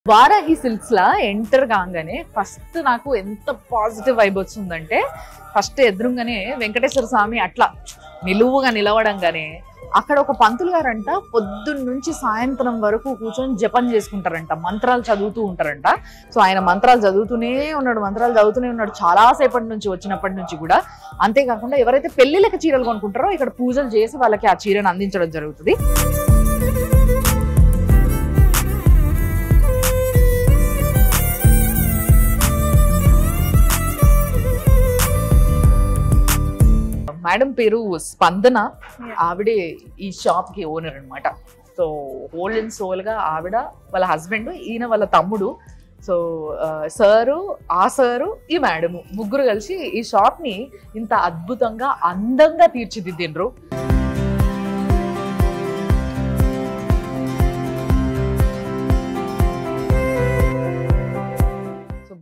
Varahi silks లా enter కాగానే first నాకు ఎంత పాజిటివ్ వైబ్ వచ్చిందంటే, ఫస్ట్ ఎదురుగానే వెంకటేశ్వర స్వామి అట్లా నిలువుగా నిలవడంగానే అక్కడ ఒక పంతులు గారంట పొద్దున్న నుంచి సాయంత్రం వరకు కూర్చొని జపం చేసుకుంటారంట, మంత్రాలు చదువుతూ ఉంటారంట. సో ఆయన మంత్రాలు చదువుతూనే ఉన్నాడు చాలా సేపటి నుంచి, వచ్చినప్పటి నుంచి కూడా. అంతేకాకుండా ఎవరైతే పెళ్లిళ్ళకి చీరలు కొనుక్కుంటారో ఇక్కడ పూజలు చేసి వాళ్ళకి ఆ చీరను అందించడం జరుగుతుంది. మేడం పేరు స్పందన, ఆవిడే ఈ షాప్ కి ఓనర్ అనమాట. సో హోల్ అండ్ సోల్ గా ఆవిడ, వాళ్ళ హస్బెండ్, ఈయన వాళ్ళ తమ్ముడు. సో సారు, ఆ సారు, ఈ మేడము ముగ్గురు కలిసి ఈ షాప్ ని ఇంత అద్భుతంగా అందంగా తీర్చిదిద్దిండ్రు.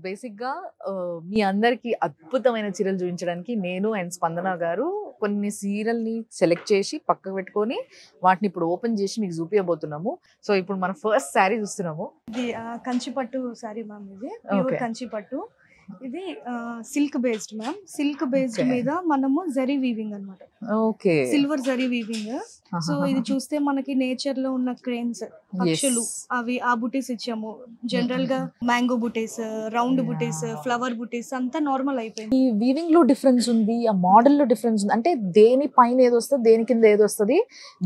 బేసిక్ గా మీ అందరికి అద్భుతమైన చీరలు చూపించడానికి నేను అండ్ స్పందన గారు కొన్ని చీరల్ని సెలెక్ట్ చేసి పక్కకు పెట్టుకొని వాటిని ఇప్పుడు ఓపెన్ చేసి మీకు చూపించబోతున్నాము. సో ఇప్పుడు మనం ఫస్ట్ శారీ చూస్తున్నాము. ఇది కంచిపట్టు శారీ మ్యామ్, ఇది ప్యూర్ కంచిపట్టు. ఇది silk based ma'am. Silk based మీద మనము జరీ వీవింగ్ అన్నమాట. Okay, silver zari weaving. So ఇది చూస్తే మనకి నేచర్ లో ఉన్న క్రేన్స్, పక్షులు, అవి ఆ బుటీస్ ఇచ్చాము. జనరల్ గా మ్యాంగో బుటీస్, రౌండ్ బుటీస్, ఫ్లవర్ బుటీస్ అంతా నార్మల్ అయిపోయింది. ఈ వీవింగ్ లో డిఫరెన్స్ ఉంది, ఆ మోడల్ లో డిఫరెన్స్ ఉంది. అంటే దేని పైన ఏది వస్తుంది, దేని కింద ఏది వస్తుంది,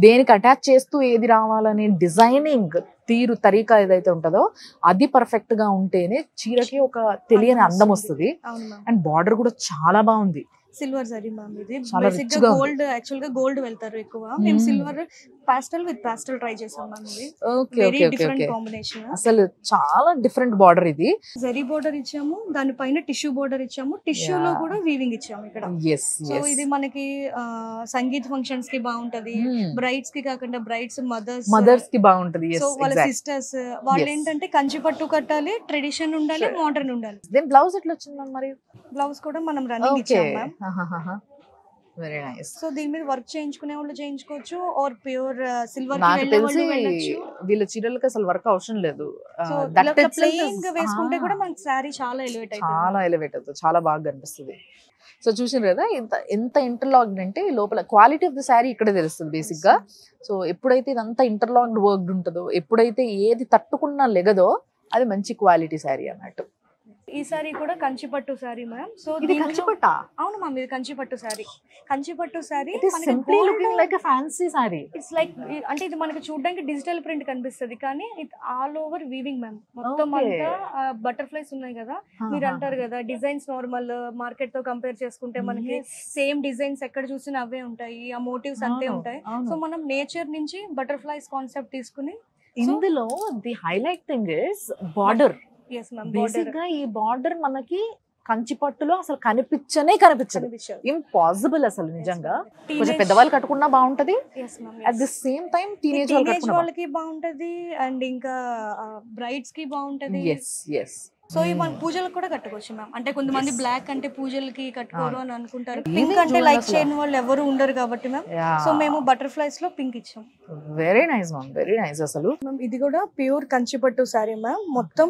దేనికి అటాచ్ చేస్తూ ఏది రావాలనే డిజైనింగ్ తీరు, తరీకా ఏదైతే ఉంటుందో అది పర్ఫెక్ట్ గా ఉంటేనే చీరకి ఒక తెలియని అందం వస్తుంది. అండ్ బార్డర్ కూడా చాలా బాగుంది. Silver zari ma'am. ఇది బేసిక్ గా గోల్డ్, యాక్చువల్ గా గోల్డ్ వెళ్తారు ఎక్కువ. మేము సిల్వర్ పాస్టల్ విత్ పాస్టల్ ట్రై చేసాం మ్యామ్. ఇది వెరీ డిఫరెంట్ కాంబినేషన్. అసలు చాలా డిఫరెంట్ బార్డర్. ఇది జరీ బార్డర్ ఇచ్చాము, దానిపైన టిష్యూ బార్డర్ ఇచ్చాము, టిష్యూ లో కూడా వీవింగ్ ఇచ్చాము ఇక్కడ. సో ఇది మనకి సంగీత్ ఫంక్షన్స్ కి బాగుంటది, బ్రైడ్స్ కి కాకుండా బ్రైడ్స్ మదర్స్ కి బాగుంటది. సో వాళ్ళ సిస్టర్స్ వాళ్ళు ఏంటంటే కంచి పట్టు కట్టాలి, ట్రెడిషన్ ఉండాలి, మోడర్న్ ఉండాలి. దెన్ బ్లౌజ్ ఎట్లా వచ్చింది మరి? బ్లౌజ్ కూడా మనం రన్నింగ్ ఇచ్చాము మ్యామ్. Very nice. సో దీని మీద వర్క్ చేయించుకునే వాళ్ళు చేయించుకోవచ్చు, ఆర్ ప్యూర్ సిల్వర్ నాకు తెలిసి వీళ్ళ చీరలకు అసలు వర్క్ అవసరం లేదు. ప్లెయిన్ గా వేసుకుంటే కూడా మనకి సారీ చాలా ఎలివేట్ అవుతుంది, చాలా బాగా కనిపిస్తుంది. సో చూసారు కదా ఎంత ఇంటర్లాక్డ్ అంటే లోపల క్వాలిటీ ఆఫ్ ద శారీ ఇక్కడే తెలుస్తుంది బేసిక్ గా. సో ఎప్పుడైతే ఇదంతా ఇంటర్లాక్డ్ వర్క్ ఉంటుందో, ఎప్పుడైతే ఏది తట్టుకున్నా లెగదో అది మంచి క్వాలిటీ శారీ అన్నట్టు. ఈ సారీ కూడా కంచిపట్టు సారీ మ్యామ్. సో ఇది కంచిపట్ట? అవును మ్యామ్, ఇది Kanchipattu sari. Kanchipattu sari fancy sari. It's like, అంటే ఇది మనకి చూడడానికి డిజిటల్ ప్రింట్ కనిపిస్తుంది, కానీ ఇది ఆల్ ఓవర్ వీవింగ్ మ్యామ్. మొత్తం అంతా బటర్ఫ్లైస్ ఉన్నాయి కదా, మీరు అంటారు కదా డిజైన్స్ నార్మల్ మార్కెట్ తో కంపేర్ చేసుకుంటే మనకి సేమ్ డిజైన్స్ ఎక్కడ చూసినా అవే ఉంటాయి, ఆ మోటివ్స్ అంతే ఉంటాయి. సో మనం నేచర్ నుంచి బటర్ఫ్లైస్ కాన్సెప్ట్ తీసుకుని, ఇందులో the highlight thing is border. Basic గా ఈ బార్డర్ మనకి కంచిపట్టులో అసలు కనిపించదు, ఇంపాసిబుల్ అసలు. నిజంగా కొంచెం పెద్దవాళ్ళు కట్టుకున్నా బాగుంటది, at the same time teenage వాళ్ళకి బాగుంటది, అండ్ ఇంకా బ్రైడ్స్ కి బాగుంటది. సో ఈ మన పూజలకు కూడా కట్టుకోవచ్చు మ్యామ్. అంటే కొంతమంది బ్లాక్ అంటే పూజలకి కట్టుకోరు అని అనుకుంటారు, పింక్ అంటే లైక్ చేయని వాళ్ళు ఎవరు ఉండరు కాబట్టి మ్యామ్. సో మేము బటర్ఫ్లైస్ లో పింక్ ఇచ్చాం. Very nice ma'am, very nice. అసలు ఇది కూడా ప్యూర్ కంచిపట్టు సారీ మ్యామ్. మొత్తం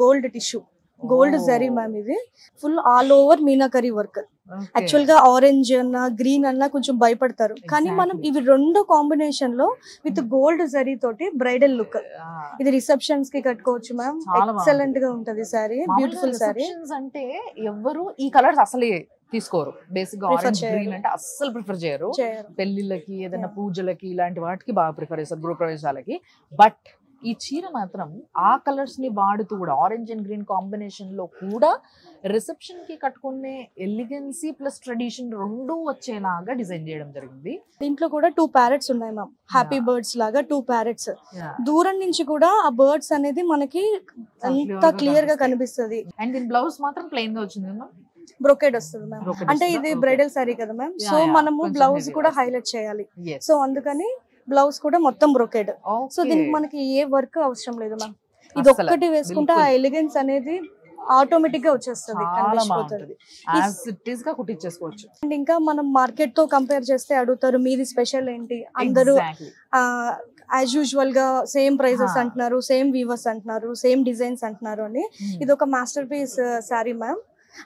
gold tissue, gold zari ma'am. ఇది full all over meenakari work. Actual గా ఆరెంజ్ అన్న గ్రీన్ అన్న కొంచెం భయపడతారు, కానీ మనం ఇవి రెండు కాంబినేషన్ లో విత్ గోల్డ్ జరీ తోటి బ్రైడల్ లుక్. ఇది రిసెప్షన్స్ కి కట్టుకోవచ్చు మ్యామ్, ఎక్సలెంట్ గా ఉంటది సారీ, బ్యూటిఫుల్ సారీ. అంటే ఎవరు ఈ కలర్స్ అసలే తీసుకోరు, బేసిక్ గా ఆరెంజ్ గ్రీన్ అంటే అస్సలు ప్రిఫర్ చేయరు. పెళ్లిళ్ళకి, ఏదైనా పూజలకి, ఇలాంటి వాటికి బాగా ప్రిఫర్ చేస్తారు, గృహప్రవేశాలకి. బట్ ఈ చీర మాత్రం ఆ కలర్స్ ని వాడుతూ కూడా, ఆరెంజ్ అండ్ గ్రీన్ కాంబినేషన్ లో కూడా రిసెప్షన్ కి కట్టుకునే ఎలిగెన్సీ ప్లస్ ట్రెడిషన్ రెండు వచ్చేలాగా డిజైన్ చేయడం జరిగింది. దీంట్లో కూడా 2 ప్యారెట్స్ ఉన్నాయి మ్యామ్, హ్యాపీ బర్డ్స్ లాగా 2 ప్యారెట్స్. దూరం నుంచి కూడా ఆ బర్డ్స్ అనేది మనకి అంత క్లియర్ గా కనిపిస్తుంది. అండ్ దీని బ్లౌజ్ మాత్రం ప్లెయిన్ గా వచ్చింది మ్యామ్, బ్రొకేడ్ వస్తుంది మ్యామ్. అంటే ఇది బ్రైడల్ సారీ కదా మ్యామ్, సో మనము బ్లౌజ్ కూడా హైలైట్ చేయాలి. సో అందుకని బ్లౌజ్ కూడా మొత్తం బ్రొకేడ్. సో దీనికి మనకి ఏ వర్క్ అవసరం లేదు మ్యామ్. ఇది ఒక్కటి వేసుకుంటే ఆ ఎలిగెన్స్ అనేది ఆటోమేటిక్ గా వచ్చేస్తుంది, కుట్టించేసుకోవచ్చు. అండ్ ఇంకా మనం మార్కెట్ తో కంపేర్ చేస్తే అడుగుతారు మీది స్పెషల్ ఏంటి, అందరూ యాజ్ యూజువల్ గా సేమ్ ప్రైజెస్ అంటున్నారు, సేమ్ వీవర్స్ అంటున్నారు, సేమ్ డిజైన్స్ అంటున్నారు అని. ఇది ఒక masterpiece sari ma'am.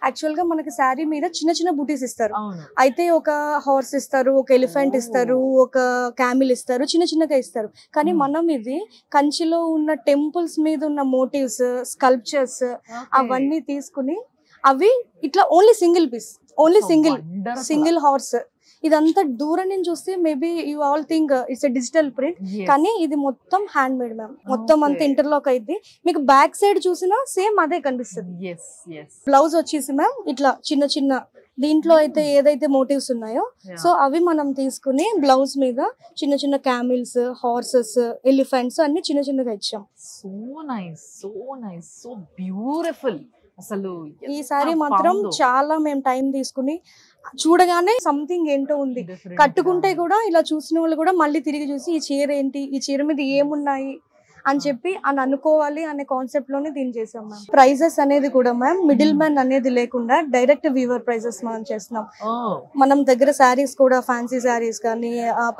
Actual గా మనకి శారీ మీద చిన్న చిన్న బూటీస్ ఇస్తారు. అయితే ఒక హార్స్ ఇస్తారు, ఒక ఎలిఫెంట్ ఇస్తారు, ఒక క్యామిల్ ఇస్తారు, చిన్న చిన్నగా ఇస్తారు. కానీ మనం ఇది కంచిలో ఉన్న టెంపుల్స్ మీద ఉన్న మోటివ్స్, స్కల్ప్చర్స్ అవన్నీ తీసుకుని అవి ఇట్లా only single piece, only single horse. ఇదంతా దూరం నుంచి చూస్తే maybe you all think it's digital print, కానీ ఇది మొత్తం హ్యాండ్ మేడ్ మ్యామ్. మొత్తం అంతా ఇంటర్లాక్ అయింది. మీకు బ్యాక్ సైడ్ చూసినా సేమ్ అదే కనిపిస్తుంది. బ్లౌజ్ వచ్చేసి మ్యామ్ ఇట్లా చిన్న చిన్న దీంట్లో అయితే ఏదైతే మోటివ్స్ ఉన్నాయో సో అవి మనం తీసుకుని బ్లౌజ్ మీద చిన్న చిన్న క్యామిల్స్, హార్సెస్, ఎలిఫెంట్స్ అన్ని చిన్న చిన్నగా ఇచ్చాం. So nice, so nice, so beautiful. అసలు ఈ సారీ మాత్రం చాలా మేము టైం తీసుకుని చూడగానే సంథింగ్ ఏంటో ఉంది, కట్టుకుంటే కూడా ఇలా చూసిన వాళ్ళు కూడా మళ్ళీ తిరిగి చూసి ఈ చీర ఏంటి, ఈ చీర మీద ఏమున్నాయి అని చెప్పి అని అనుకోవాలి అనే కాన్సెప్ట్ లోనే దీన్ని చేసాం మ్యామ్. ప్రైజెస్ అనేది కూడా మ్యామ్ మిడిల్ మ్యాన్ అనేది లేకుండా డైరెక్ట్ వీవర్ ప్రైజెస్ మనం చేస్తున్నాం. మనం దగ్గర శారీస్ కూడా ఫ్యాన్సీ శారీస్ కానీ,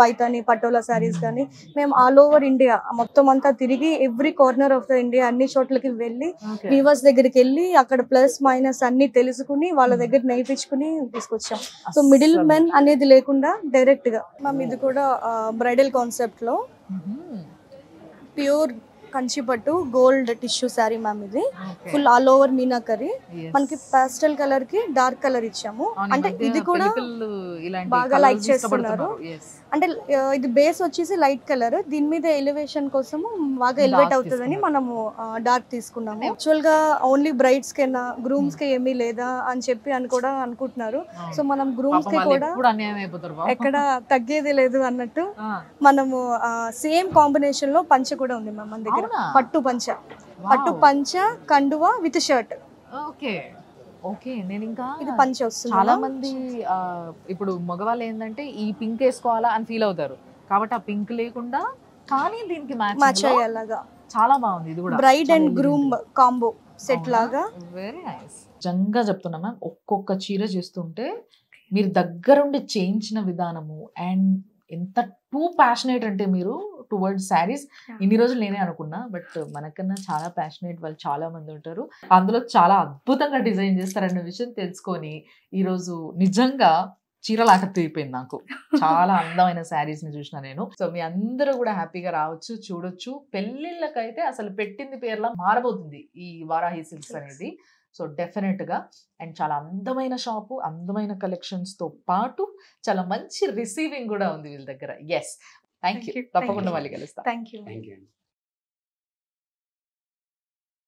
పైతాని పటోలా శారీస్ కానీ మేము ఆల్ ఓవర్ ఇండియా మొత్తం అంతా తిరిగి every corner of the India అన్ని చోట్లకి వెళ్ళి వీవర్స్ దగ్గరికి వెళ్ళి అక్కడ ప్లస్ మైనస్ అన్ని తెలుసుకుని వాళ్ళ దగ్గర నేర్పించుకుని తీసుకొచ్చాం. సో మిడిల్ మ్యాన్ అనేది లేకుండా డైరెక్ట్ గా మ్యామ్. ఇది కూడా బ్రైడల్ కాన్సెప్ట్ లో ప్యూర్ కంచిపట్టు గోల్డ్ టిష్యూ శారీ మ్యామ్. ఇది ఫుల్ ఆల్ ఓవర్ మీనాకరీ. మనకి పాస్టల్ కలర్ కి డార్క్ కలర్ ఇచ్చాము. అంటే ఇది కూడా బాగా లైక్ చేస్తున్నారు. అంటే ఇది బేస్ వచ్చేసి లైట్ కలర్, దీని మీద ఎలివేషన్ కోసము బాగా ఎలివేట్ అవుతుందని మనము డార్క్ తీసుకున్నాము. యాక్చువల్ గా ఓన్లీ బ్రైడ్స్ కైనా గ్రూమ్స్ కి ఏమీ లేదా అని చెప్పి అని కూడా అనుకుంటున్నారు. సో మనం గ్రూమ్స్ కి కూడా ఎక్కడ తగ్గేది లేదు అన్నట్టు మనము సేమ్ కాంబినేషన్ లో పంచ కూడా ఉంది మ్యామ్ మన దగ్గర. పట్టు పంచ కండువా విత్ షర్ట్. ఓకే, నేను ఇంకా ఇది పంచ వస్తుంది. చాలా మంది ఇప్పుడు మగవాళ్ళు ఏంటంటే ఈ పింక్ వేసుకోవాలా అని ఫీల్ అవుతారు, కాబట్టి ఆ పింక్ లేకుండా కానీ దీనికి మ్యాచ్ అయ్యేలాగా చాలా బాగుంది. ఇది కూడా bride and groom combo set లాగా వెరీ నైస్. నిజంగా చెప్తున్నా మ్యామ్, ఒక్కొక్క చీర చేస్తుంటే మీరు దగ్గరుండి చేయించిన విధానము అండ్ ఎంత టూ ప్యాషనేట్ అంటే మీరు టువర్డ్స్ శారీస్. ఇన్ని రోజులు నేనే అనుకున్నా, బట్ మనకన్నా చాలా ప్యాషనేట్ వాళ్ళు చాలా మంది ఉంటారు. అందులో చాలా అద్భుతంగా డిజైన్ చేస్తారన్న విషయం తెలుసుకొని ఈరోజు నిజంగా చీరలాట తీరిపోయింది నాకు. చాలా అందమైన శారీస్ ని చూసిన నేను. సో మీ అందరూ కూడా హ్యాపీగా రావచ్చు, చూడొచ్చు. పెళ్లిళ్ళకైతే అసలు పెట్టింది పేర్లా మారబోతుంది ఈ వారాహి సిల్క్స్ అనేది. సో డెఫినెట్ గా అండ్ చాలా అందమైన షాపు, అందమైన కలెక్షన్స్ తో పాటు చాలా మంచి రిసీవింగ్ కూడా ఉంది వీళ్ళ దగ్గర. Yes, thank you. తప్పకుండా మళ్ళీ కలుస్తాం. Thank you.